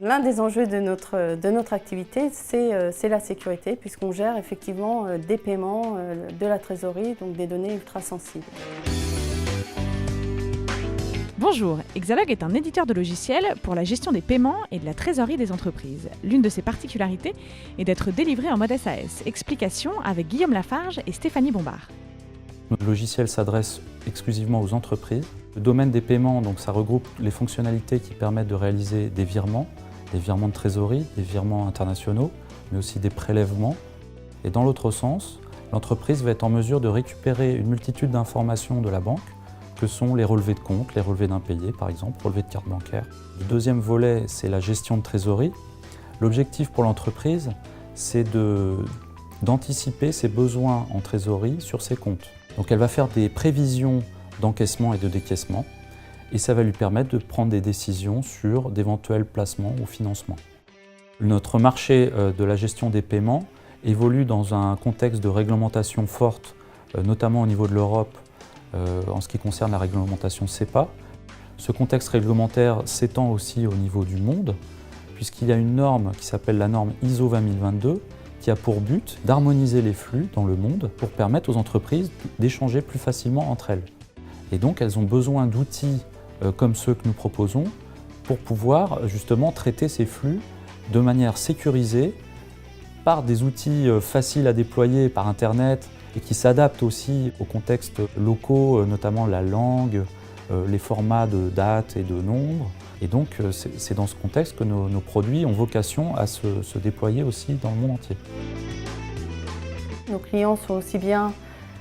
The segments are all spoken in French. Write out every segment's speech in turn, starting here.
L'un des enjeux de notre activité, c'est la sécurité, puisqu'on gère effectivement des paiements, de la trésorerie, donc des données ultra sensibles. Bonjour, Exalog est un éditeur de logiciels pour la gestion des paiements et de la trésorerie des entreprises. L'une de ses particularités est d'être délivré en mode SAS. Explication avec Guillaume Lafarge et Stéphanie Bombard. Notre logiciel s'adresse exclusivement aux entreprises. Le domaine des paiements, donc, ça regroupe les fonctionnalités qui permettent de réaliser des virements de trésorerie, des virements internationaux, mais aussi des prélèvements. Et dans l'autre sens, l'entreprise va être en mesure de récupérer une multitude d'informations de la banque, que sont les relevés de compte, les relevés d'impayés par exemple, relevés de carte bancaire. Le deuxième volet, c'est la gestion de trésorerie. L'objectif pour l'entreprise, c'est d'anticiper ses besoins en trésorerie sur ses comptes. Donc elle va faire des prévisions d'encaissement et de décaissement, et ça va lui permettre de prendre des décisions sur d'éventuels placements ou financements. Notre marché de la gestion des paiements évolue dans un contexte de réglementation forte, notamment au niveau de l'Europe, en ce qui concerne la réglementation SEPA. Ce contexte réglementaire s'étend aussi au niveau du monde, puisqu'il y a une norme qui s'appelle la norme ISO 20022, qui a pour but d'harmoniser les flux dans le monde pour permettre aux entreprises d'échanger plus facilement entre elles. Et donc elles ont besoin d'outils comme ceux que nous proposons pour pouvoir justement traiter ces flux de manière sécurisée par des outils faciles à déployer par Internet et qui s'adaptent aussi aux contextes locaux, notamment la langue, les formats de date et de nombre. Et donc c'est dans ce contexte que nos produits ont vocation à se déployer aussi dans le monde entier. Nos clients sont aussi bien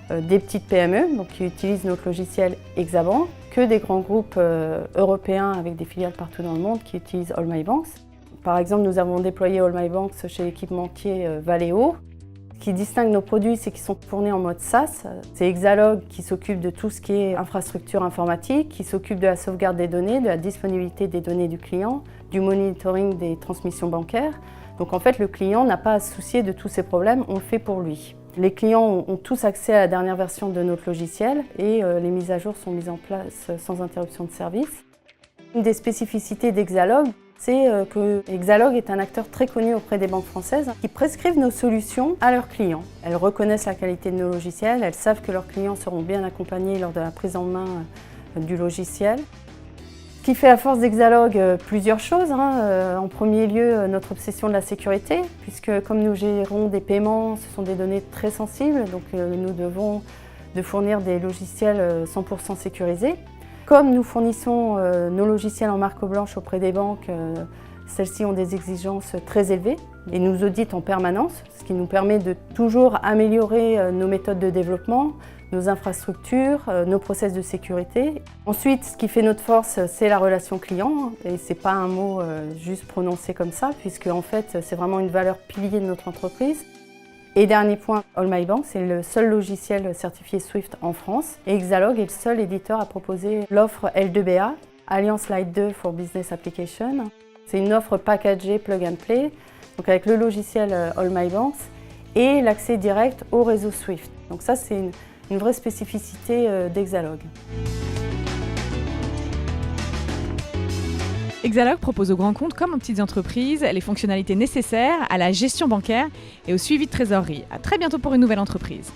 des petites PME donc qui utilisent notre logiciel Exabank que des grands groupes européens avec des filiales partout dans le monde qui utilisent All My Banks. Par exemple, nous avons déployé All My Banks chez l'équipementier Valeo. Ce qui distingue nos produits, c'est qu'ils sont fournis en mode SaaS. C'est Exalog qui s'occupe de tout ce qui est infrastructure informatique, qui s'occupe de la sauvegarde des données, de la disponibilité des données du client, du monitoring des transmissions bancaires. Donc en fait, le client n'a pas à se soucier de tous ces problèmes, on le fait pour lui. Les clients ont tous accès à la dernière version de notre logiciel et les mises à jour sont mises en place sans interruption de service. Une des spécificités d'Exalog, c'est que Exalog est un acteur très connu auprès des banques françaises qui prescrivent nos solutions à leurs clients. Elles reconnaissent la qualité de nos logiciels, elles savent que leurs clients seront bien accompagnés lors de la prise en main du logiciel. Ce qui fait à force d'Exalog plusieurs choses. En premier lieu, notre obsession de la sécurité, puisque comme nous gérons des paiements, ce sont des données très sensibles, donc nous devons de fournir des logiciels 100% sécurisés. Comme nous fournissons nos logiciels en marque blanche auprès des banques, celles-ci ont des exigences très élevées et nous auditent en permanence, ce qui nous permet de toujours améliorer nos méthodes de développement, nos infrastructures, nos process de sécurité. Ensuite, ce qui fait notre force, c'est la relation client, et ce n'est pas un mot juste prononcé comme ça, puisque en fait, c'est vraiment une valeur pilier de notre entreprise. Et dernier point, All My Banks, c'est le seul logiciel certifié Swift en France, et Exalog est le seul éditeur à proposer l'offre L2BA, Alliance Light 2 for Business Application. C'est une offre packagée plug and play, donc avec le logiciel All My Banks et l'accès direct au réseau Swift. Donc ça, c'est une vraie spécificité d'Exalog. Exalog propose aux grands comptes comme aux petites entreprises les fonctionnalités nécessaires à la gestion bancaire et au suivi de trésorerie. À très bientôt pour une nouvelle entreprise.